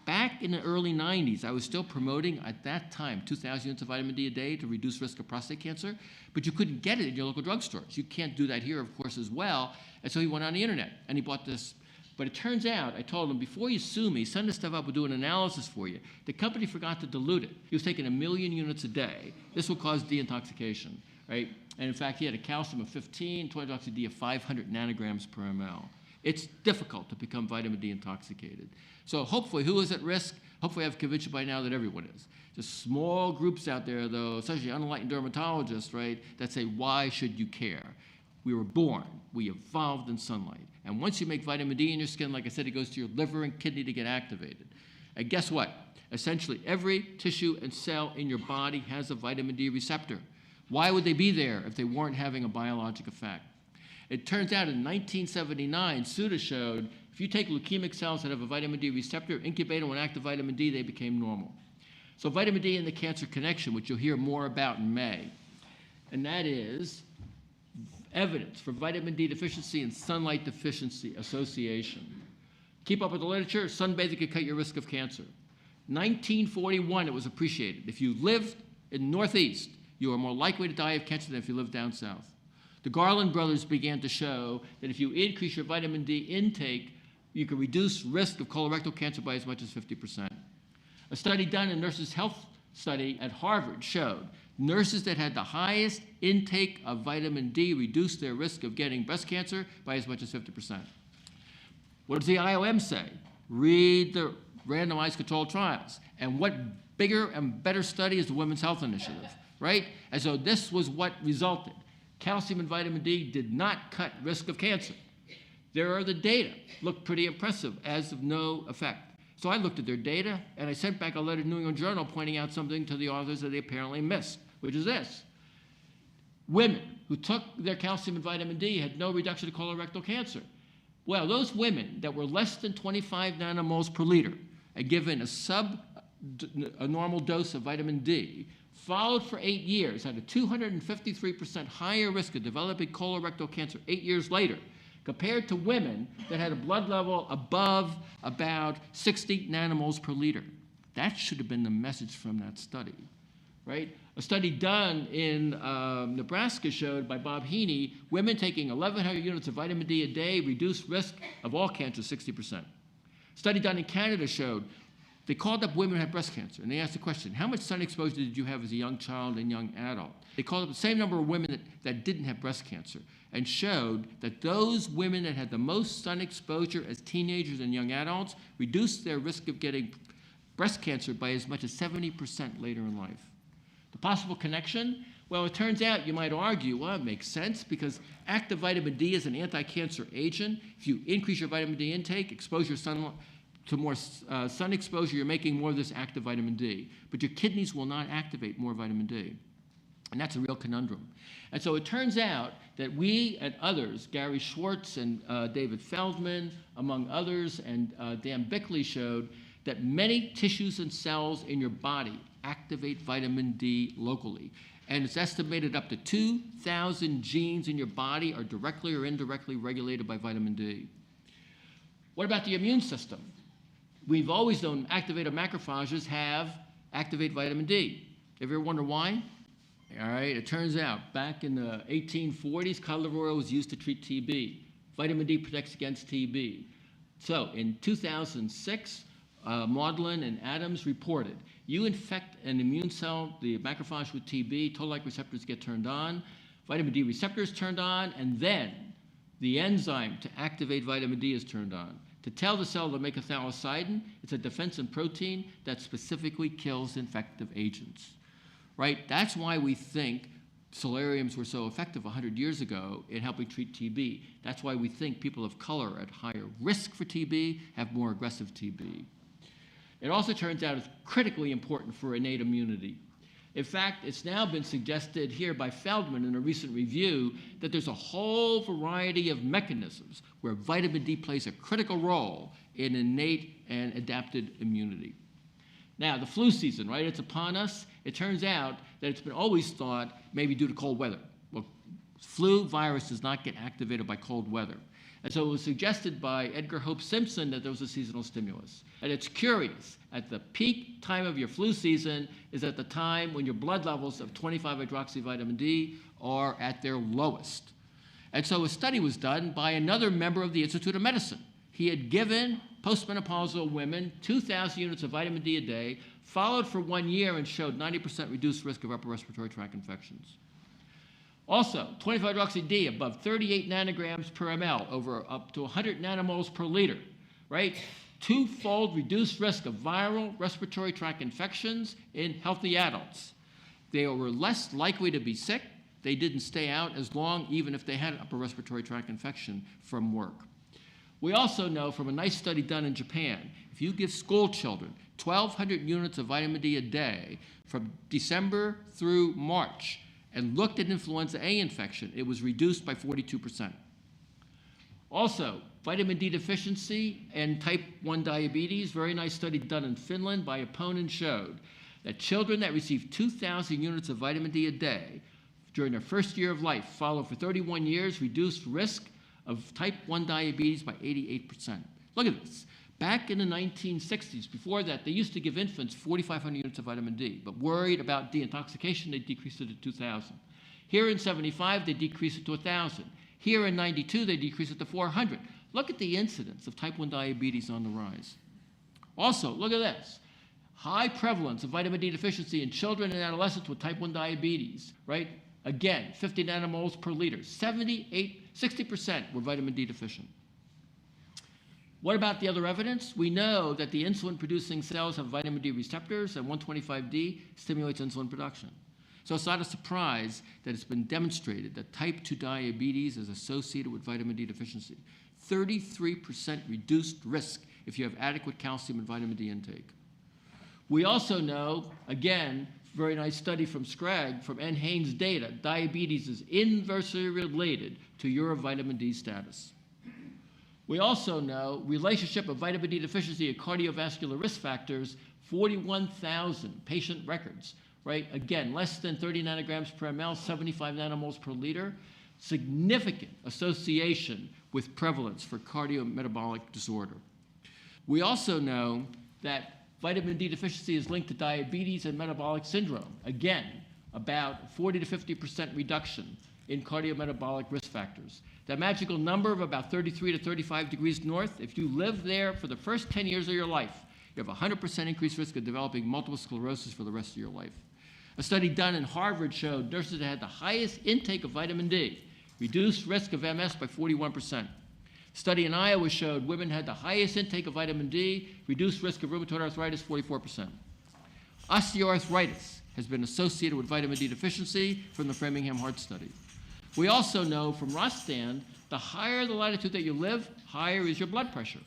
Back in the early 90s, I was still promoting, at that time, 2,000 units of vitamin D a day to reduce risk of prostate cancer, but you couldn't get it in your local drugstores. You can't do that here, of course, as well. And so he went on the internet, and he bought this. But it turns out, I told him, before you sue me, send this stuff up, we'll do an analysis for you. The company forgot to dilute it. He was taking 1 million units a day. This will cause deintoxication, right? And in fact, he had a calcium of 15, 20-oxy-D of 500 nanograms per ml. It's difficult to become vitamin D intoxicated. So hopefully, who is at risk? Hopefully I've convinced you by now that everyone is. Just small groups out there, though, especially unenlightened dermatologists, right, that say, why should you care? We were born, we evolved in sunlight. And once you make vitamin D in your skin, like I said, it goes to your liver and kidney to get activated. And guess what? Essentially, every tissue and cell in your body has a vitamin D receptor. Why would they be there if they weren't having a biologic effect? It turns out in 1979, Suda showed if you take leukemic cells that have a vitamin D receptor, incubate them with active vitamin D, they became normal. So vitamin D and the cancer connection, which you'll hear more about in May, and that is evidence for vitamin D deficiency and sunlight deficiency association. Keep up with the literature. Sunbathing can cut your risk of cancer. 1941, it was appreciated. If you lived in the Northeast, you are more likely to die of cancer than if you lived down south. The Garland brothers began to show that if you increase your vitamin D intake, you can reduce risk of colorectal cancer by as much as 50%. A study done in Nurses' Health Study at Harvard showed nurses that had the highest intake of vitamin D reduced their risk of getting breast cancer by as much as 50%. What does the IOM say? Read the randomized controlled trials. And what bigger and better study is the Women's Health Initiative, right? And so this was what resulted. Calcium and vitamin D did not cut risk of cancer. There are the data. Look pretty impressive, as of no effect. So I looked at their data, and I sent back a letter to New England Journal pointing out something to the authors that they apparently missed, which is this. Women who took their calcium and vitamin D had no reduction of colorectal cancer. Well, those women that were less than 25 nanomoles per liter and given a normal dose of vitamin D, followed for 8 years, had a 253% higher risk of developing colorectal cancer 8 years later, compared to women that had a blood level above about 60 nanomoles per liter. That should have been the message from that study, right? A study done in Nebraska showed by Bob Heaney, women taking 1,100 units of vitamin D a day reduced risk of all cancers 60%. A study done in Canada showed they called up women who had breast cancer, and they asked the question, how much sun exposure did you have as a young child and young adult? They called up the same number of women that didn't have breast cancer and showed that those women that had the most sun exposure as teenagers and young adults reduced their risk of getting breast cancer by as much as 70% later in life. The possible connection? Well, it turns out, you might argue, well, it makes sense because active vitamin D is an anti-cancer agent. If you increase your vitamin D intake, expose your sun to more sun exposure, you're making more of this active vitamin D. But your kidneys will not activate more vitamin D. And that's a real conundrum. And so it turns out that we and others, Gary Schwartz and David Feldman, among others, and Dan Bickley showed that many tissues and cells in your body activate vitamin D locally. And it's estimated up to 2,000 genes in your body are directly or indirectly regulated by vitamin D. What about the immune system? We've always known activated macrophages activate vitamin D. Have you ever wondered why? All right, it turns out back in the 1840s, cod liver oil was used to treat TB. Vitamin D protects against TB. So in 2006, Maudlin and Adams reported, you infect an immune cell, the macrophage with TB, toll-like receptors get turned on, vitamin D receptors turned on, and then the enzyme to activate vitamin D is turned on. To tell the cell to make a thalassicidin, it's a defensive protein that specifically kills infective agents. right? That's why we think solariums were so effective 100 years ago in helping treat TB. That's why we think people of color at higher risk for TB have more aggressive TB. It also turns out it's critically important for innate immunity. In fact, it's now been suggested here by Feldman in a recent review that there's a whole variety of mechanisms where vitamin D plays a critical role in innate and adapted immunity. Now, the flu season, right? It's upon us. It turns out that it's been always thought maybe due to cold weather. Well, flu virus does not get activated by cold weather. And so it was suggested by Edgar Hope Simpson that there was a seasonal stimulus. And it's curious, at the peak time of your flu season is at the time when your blood levels of 25-hydroxyvitamin D are at their lowest. And so a study was done by another member of the Institute of Medicine. He had given postmenopausal women 2,000 units of vitamin D a day, followed for 1 year, and showed 90% reduced risk of upper respiratory tract infections. Also, 25-hydroxy-D above 38 nanograms per ml over up to 100 nanomoles per liter, right? Twofold reduced risk of viral respiratory tract infections in healthy adults. They were less likely to be sick. They didn't stay out as long, even if they had an upper respiratory tract infection from work. We also know from a nice study done in Japan, if you give school children 1,200 units of vitamin D a day from December through March and looked at influenza A infection, it was reduced by 42%. Also, vitamin D deficiency and type 1 diabetes, very nice study done in Finland by Opponen showed that children that received 2,000 units of vitamin D a day during their first year of life, followed for 31 years, reduced risk of type 1 diabetes by 88%. Look at this. Back in the 1960s, before that, they used to give infants 4,500 units of vitamin D, but worried about deintoxication, they decreased it to 2,000. Here in 75, they decreased it to 1,000. Here in 92, they decreased it to 400. Look at the incidence of type 1 diabetes on the rise. Also, look at this. High prevalence of vitamin D deficiency in children and adolescents with type 1 diabetes, right? Again, 50 nanomoles per liter. 60% were vitamin D deficient. What about the other evidence? We know that the insulin-producing cells have vitamin D receptors, and 125D stimulates insulin production. So it's not a surprise that it's been demonstrated that type 2 diabetes is associated with vitamin D deficiency. 33% reduced risk if you have adequate calcium and vitamin D intake. We also know, again, very nice study from Scragg, from N. Haynes data, diabetes is inversely related to your vitamin D status. We also know relationship of vitamin D deficiency and cardiovascular risk factors, 41,000 patient records, right? Again, less than 30 nanograms per ml, 75 nanomoles per liter, significant association with prevalence for cardiometabolic disorder. We also know that vitamin D deficiency is linked to diabetes and metabolic syndrome. Again, about 40 to 50% reduction in cardiometabolic risk factors. That magical number of about 33 to 35 degrees north, if you live there for the first 10 years of your life, you have a 100% increased risk of developing multiple sclerosis for the rest of your life. A study done in Harvard showed nurses that had the highest intake of vitamin D reduced risk of MS by 41%. Study in Iowa showed women had the highest intake of vitamin D, reduced risk of rheumatoid arthritis 44%. Osteoarthritis has been associated with vitamin D deficiency from the Framingham Heart Study. We also know from Rostand, the higher the latitude that you live, higher is your blood pressure.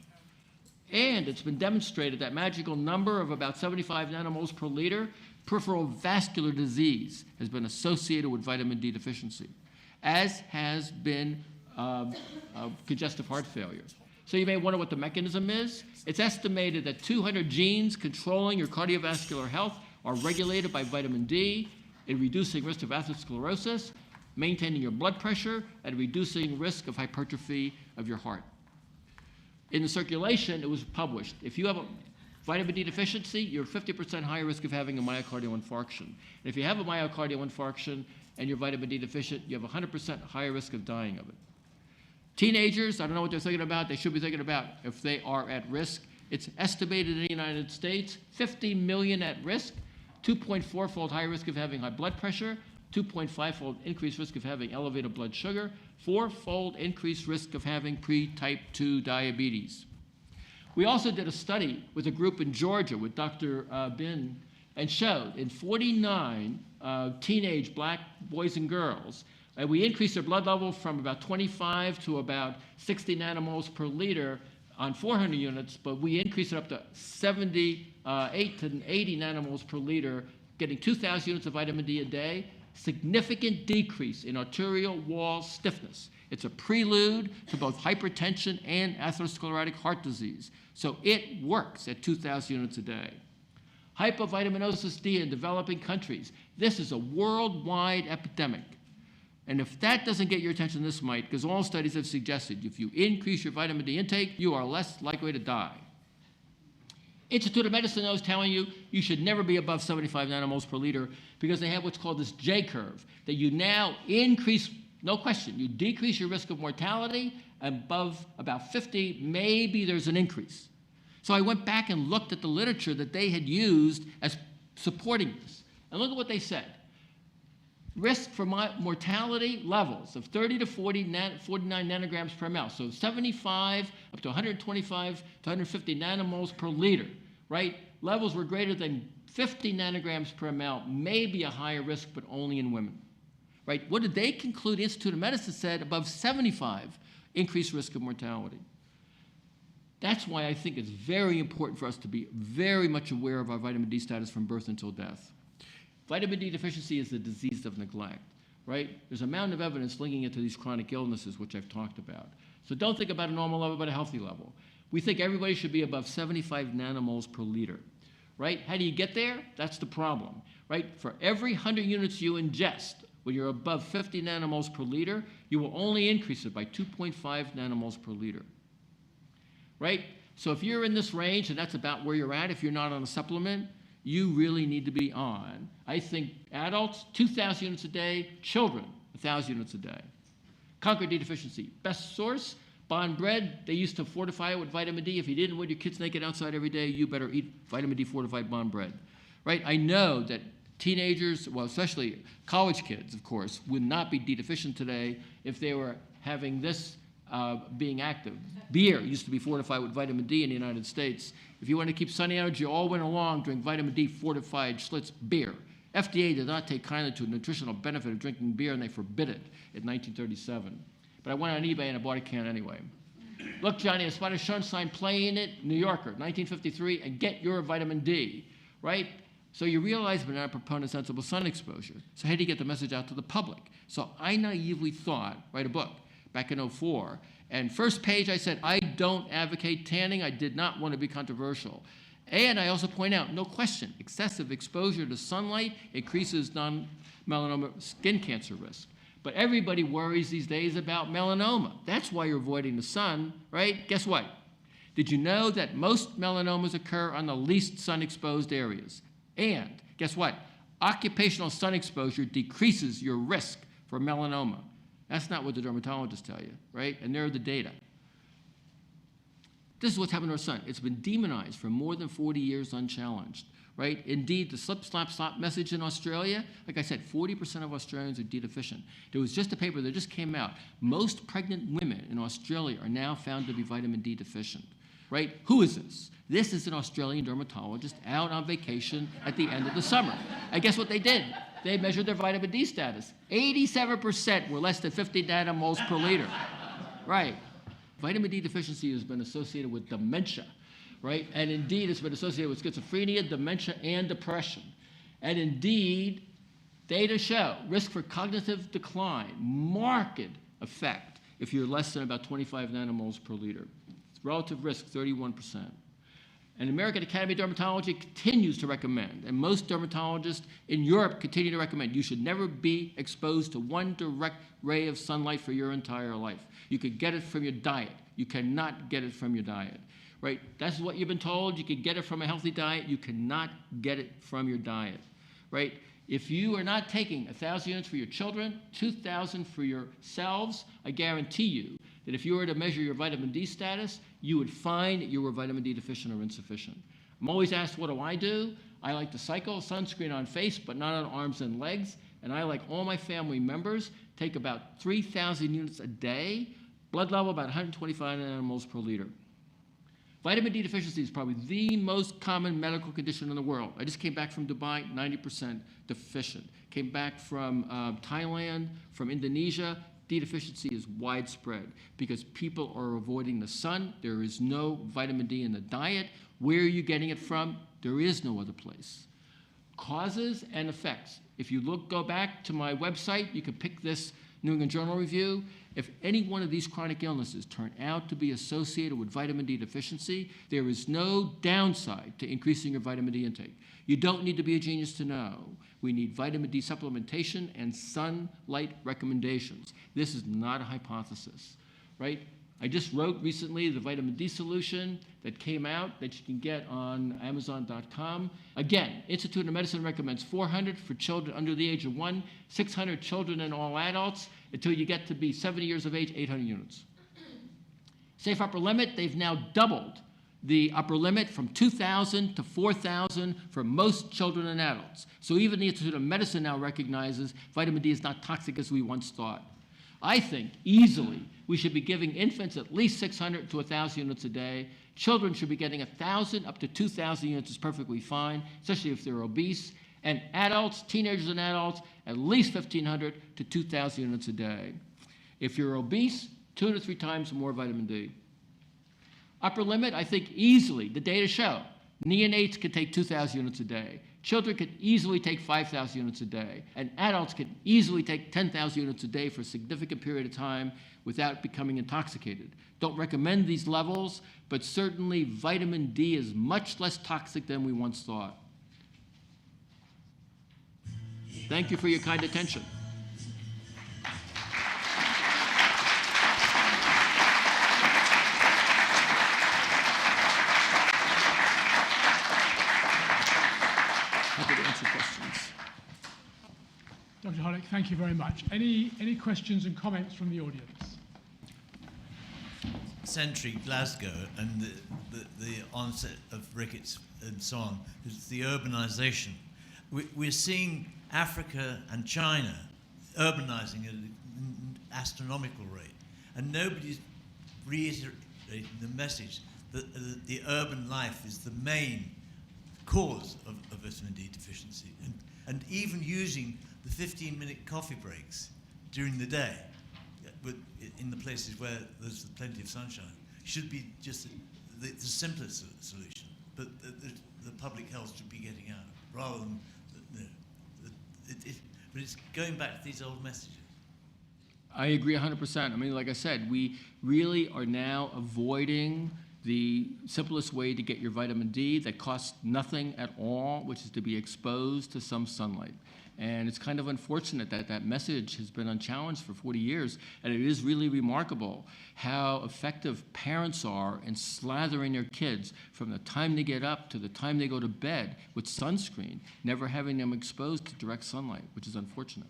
And it's been demonstrated that magical number of about 75 nanomoles per liter, peripheral vascular disease has been associated with vitamin D deficiency, as has been congestive heart failure. So you may wonder what the mechanism is. It's estimated that 200 genes controlling your cardiovascular health are regulated by vitamin D in reducing risk of atherosclerosis, maintaining your blood pressure, and reducing risk of hypertrophy of your heart. In the circulation, it was published. If you have a vitamin D deficiency, you're 50% higher risk of having a myocardial infarction. And if you have a myocardial infarction and you're vitamin D deficient, you have 100% higher risk of dying of it. Teenagers, I don't know what they're thinking about. They should be thinking about if they are at risk. It's estimated in the United States, 50 million at risk, 2.4-fold higher risk of having high blood pressure, 2.5-fold increased risk of having elevated blood sugar, 4-fold increased risk of having pre-type 2 diabetes. We also did a study with a group in Georgia with Dr. Bin and showed in 49 teenage black boys and girls, we increased their blood level from about 25 to about 60 nanomoles per liter on 400 units, but we increased it up to 78 to 80 nanomoles per liter, getting 2,000 units of vitamin D a day. Significant decrease in arterial wall stiffness. It's a prelude to both hypertension and atherosclerotic heart disease. So it works at 2,000 units a day. Hypovitaminosis D in developing countries. This is a worldwide epidemic. And if that doesn't get your attention, this might, because all studies have suggested if you increase your vitamin D intake, you are less likely to die. Institute of Medicine is telling you you should never be above 75 nanomoles per liter because they have what's called this J curve, that you now increase, no question, you decrease your risk of mortality. Above about 50, maybe there's an increase. So I went back and looked at the literature that they had used as supporting this. And look at what they said. Risk for mortality levels of 30 to 49 nanograms per ml. So 75 up to 125 to 150 nanomoles per liter, right? Levels were greater than 50 nanograms per ml, may be a higher risk, but only in women, right? What did they conclude? The Institute of Medicine said above 75, increased risk of mortality. That's why I think it's very important for us to be very much aware of our vitamin D status from birth until death. Vitamin D deficiency is the disease of neglect, right? There's a mountain of evidence linking it to these chronic illnesses, which I've talked about. So don't think about a normal level, but a healthy level. We think everybody should be above 75 nanomoles per liter, right? How do you get there? That's the problem, right? For every 100 units you ingest, when you're above 50 nanomoles per liter, you will only increase it by 2.5 nanomoles per liter, right? So if you're in this range, and that's about where you're at, if you're not on a supplement, you really need to be on. I think adults, 2,000 units a day, children, 1,000 units a day. Conquer D deficiency. Best source, Bond bread. They used to fortify it with vitamin D. If you didn't want your kids naked outside every day, you better eat vitamin D fortified Bond bread, right? I know that teenagers, well, especially college kids, of course, would not be D deficient today if they were having this being active. Beer used to be fortified with vitamin D in the United States. If you want to keep sunny energy all winter long, drink vitamin D fortified Schlitz beer. FDA did not take kindly to the nutritional benefit of drinking beer, and they forbid it in 1937. But I went on eBay and I bought a can anyway. Look, Johnny, a Spanish sunshine playing it, New Yorker, 1953, and get your vitamin D, right? So you realize we're not a proponent of sensible sun exposure. So how do you get the message out to the public? So I naively thought, write a book back in 2004. And first page I said, I don't advocate tanning. I did not want to be controversial. And I also point out, no question, excessive exposure to sunlight increases non-melanoma skin cancer risk. But everybody worries these days about melanoma. That's why you're avoiding the sun, right? Guess what? Did you know that most melanomas occur on the least sun-exposed areas? And guess what? Occupational sun exposure decreases your risk for melanoma. That's not what the dermatologists tell you, right? And there are the data. This is what's happened to our sun. It's been demonized for more than 40 years unchallenged, right? Indeed, the slip, slap, slop message in Australia, like I said, 40% of Australians are D deficient. There was just a paper that just came out. Most pregnant women in Australia are now found to be vitamin D deficient, right? Who is this? This is an Australian dermatologist out on vacation at the end of the summer. And guess what they did? They measured their vitamin D status. 87% were less than 50 nanomoles per liter. Right. Vitamin D deficiency has been associated with dementia, right? And indeed, it's been associated with schizophrenia, dementia, and depression. And indeed, data show risk for cognitive decline, marked effect if you're less than about 25 nanomoles per liter. Relative risk, 31%. And the American Academy of Dermatology continues to recommend, and most dermatologists in Europe continue to recommend, you should never be exposed to one direct ray of sunlight for your entire life. You could get it from your diet. You cannot get it from your diet, right? That's what you've been told. You could get it from a healthy diet. You cannot get it from your diet, right? If you are not taking 1,000 units for your children, 2,000 for yourselves, I guarantee you that if you were to measure your vitamin D status, you would find that you were vitamin D deficient or insufficient. I'm always asked, what do? I like to cycle, sunscreen on face, but not on arms and legs. And I, like all my family members, take about 3,000 units a day, blood level about 125 nanomoles per liter. Vitamin D deficiency is probably the most common medical condition in the world. I just came back from Dubai, 90% deficient. Came back from Thailand, from Indonesia. D deficiency is widespread because people are avoiding the sun. There is no vitamin D in the diet. Where are you getting it from? There is no other place. Causes and effects. If you go back to my website, you can pick this New England Journal review. If any one of these chronic illnesses turn out to be associated with vitamin D deficiency, there is no downside to increasing your vitamin D intake. You don't need to be a genius to know. We need vitamin D supplementation and sunlight recommendations. This is not a hypothesis, right? I just wrote recently the vitamin D solution that came out that you can get on Amazon.com. Again, Institute of Medicine recommends 400 for children under the age of 1, 600 children and all adults. Until you get to be 70 years of age, 800 units. Safe upper limit, they've now doubled the upper limit from 2,000 to 4,000 for most children and adults. So even the Institute of Medicine now recognizes vitamin D is not toxic as we once thought. I think easily we should be giving infants at least 600 to 1,000 units a day. Children should be getting 1,000 up to 2,000 units is perfectly fine, especially if they're obese. And adults, teenagers and adults, at least 1,500 to 2,000 units a day. If you're obese, 2 to 3 times more vitamin D. Upper limit, I think easily, the data show, neonates can take 2,000 units a day. Children can easily take 5,000 units a day. And adults can easily take 10,000 units a day for a significant period of time without becoming intoxicated. Don't recommend these levels, but certainly vitamin D is much less toxic than we once thought. Thank you for your kind attention. Happy to answer questions. Dr. Holick, thank you very much. Any questions and comments from the audience? Century, Glasgow, and the onset of rickets and so on, is the urbanization. We're seeing Africa and China urbanizing at an astronomical rate, and nobody's reiterating the message that the urban life is the main cause of vitamin D deficiency, and even using the 15-minute coffee breaks during the day, but in the places where there's plenty of sunshine, should be just the simplest solution, but the public health should be getting out, rather than but it's going back to these old messages. I agree 100%. I mean, like I said, we really are now avoiding the simplest way to get your vitamin D that costs nothing at all, which is to be exposed to some sunlight. And it's kind of unfortunate that that message has been unchallenged for 40 years. And it is really remarkable how effective parents are in slathering their kids from the time they get up to the time they go to bed with sunscreen, never having them exposed to direct sunlight, which is unfortunate.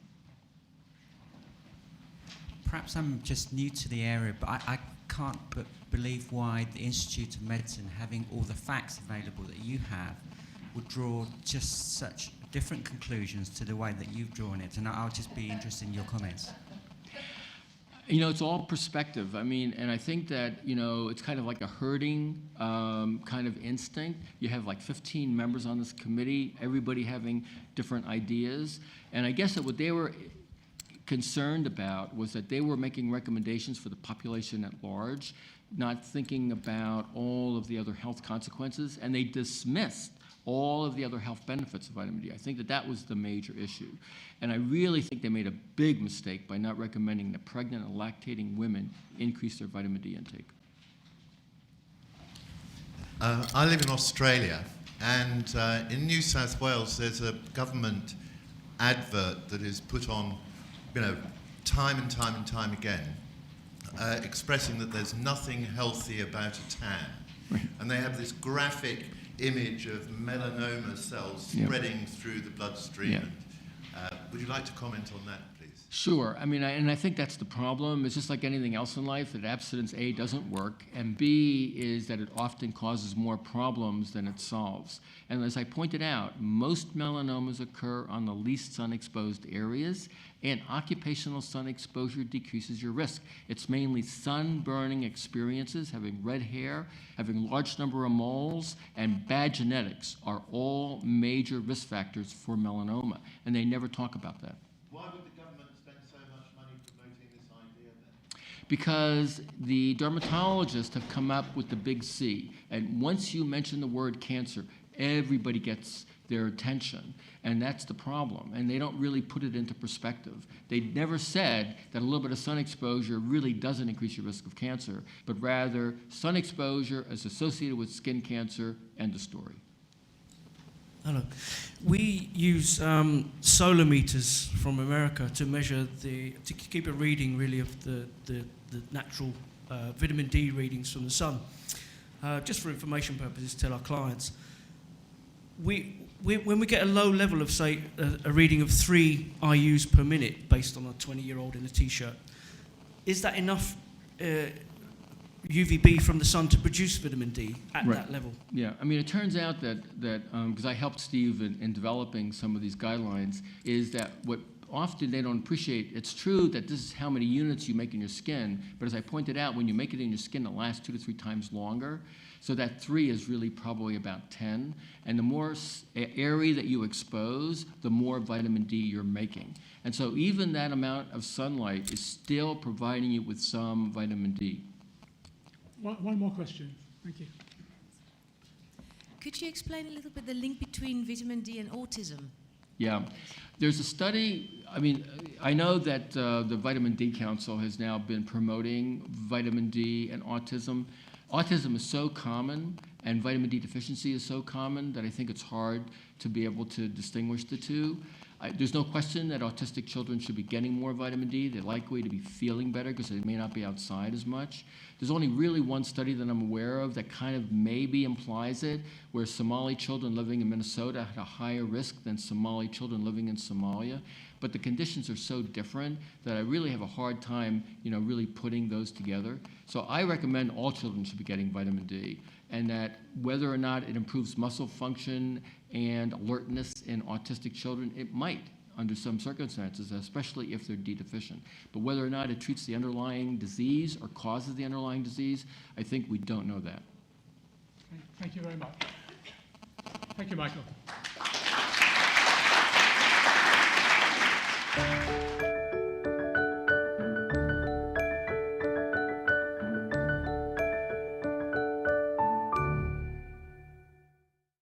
Perhaps I'm just new to the area, but I can't but believe why the Institute of Medicine, having all the facts available that you have, would draw just such different conclusions to the way that you've drawn it. And I'll just be interested in your comments. You know, it's all perspective. I mean, and I think that, you know, it's kind of like a herding kind of instinct. You have like 15 members on this committee, everybody having different ideas. And I guess that what they were concerned about was that they were making recommendations for the population at large, not thinking about all of the other health consequences, and they dismissed all of the other health benefits of vitamin D. I think that that was the major issue. And I really think they made a big mistake by not recommending that pregnant and lactating women increase their vitamin D intake. I live in Australia, and in New South Wales there's a government advert that is put on, you know, time and time and time again, expressing that there's nothing healthy about a tan. Right. And they have this graphic image of melanoma cells spreading through the bloodstream, and Would you like to comment on that, please? Sure. I mean, and I think that's the problem. It's just like anything else in life, that abstinence, A, doesn't work, and B, is that it often causes more problems than it solves. And as I pointed out, most melanomas occur on the least sun-exposed areas, and occupational sun exposure decreases your risk. It's mainly sun-burning experiences, having red hair, having a large number of moles, and bad genetics are all major risk factors for melanoma, and they never talk about that. Why would the government spend so much money promoting this idea then? Because the dermatologists have come up with the big C, and once you mention the word cancer, everybody gets their attention, and that's the problem. And they don't really put it into perspective. They never said that a little bit of sun exposure really doesn't increase your risk of cancer, but rather sun exposure is associated with skin cancer, end of story. Hello. We use solar meters from America to measure to keep a reading really of the natural vitamin D readings from the sun, just for information purposes, tell our clients. When we get a low level of, say, a reading of 3 IUs per minute based on a 20-year-old in a T-shirt, is that enough UVB from the sun to produce vitamin D at Right. that level? Yeah, I mean, it turns out that because I helped Steve in developing some of these guidelines, is that what often they don't appreciate, it's true that this is how many units you make in your skin, but as I pointed out, when you make it in your skin, it lasts 2 to 3 times longer. So that 3 is really probably about 10. And the more area that you expose, the more vitamin D you're making. And so even that amount of sunlight is still providing you with some vitamin D. One more question. Thank you. Could you explain a little bit the link between vitamin D and autism? Yeah. There's a study, I mean, I know that the Vitamin D Council has now been promoting vitamin D and autism. Autism is so common and vitamin D deficiency is so common that I think it's hard to be able to distinguish the two. There's no question that autistic children should be getting more vitamin D. They're likely to be feeling better because they may not be outside as much. There's only really one study that I'm aware of that kind of maybe implies it, where Somali children living in Minnesota had a higher risk than Somali children living in Somalia. But the conditions are so different that I really have a hard time, really putting those together. So I recommend all children should be getting vitamin D, and that whether or not it improves muscle function and alertness in autistic children, it might under some circumstances, especially if they're D deficient. But whether or not it treats the underlying disease or causes the underlying disease, I think we don't know that. Thank you very much. Thank you, Michael.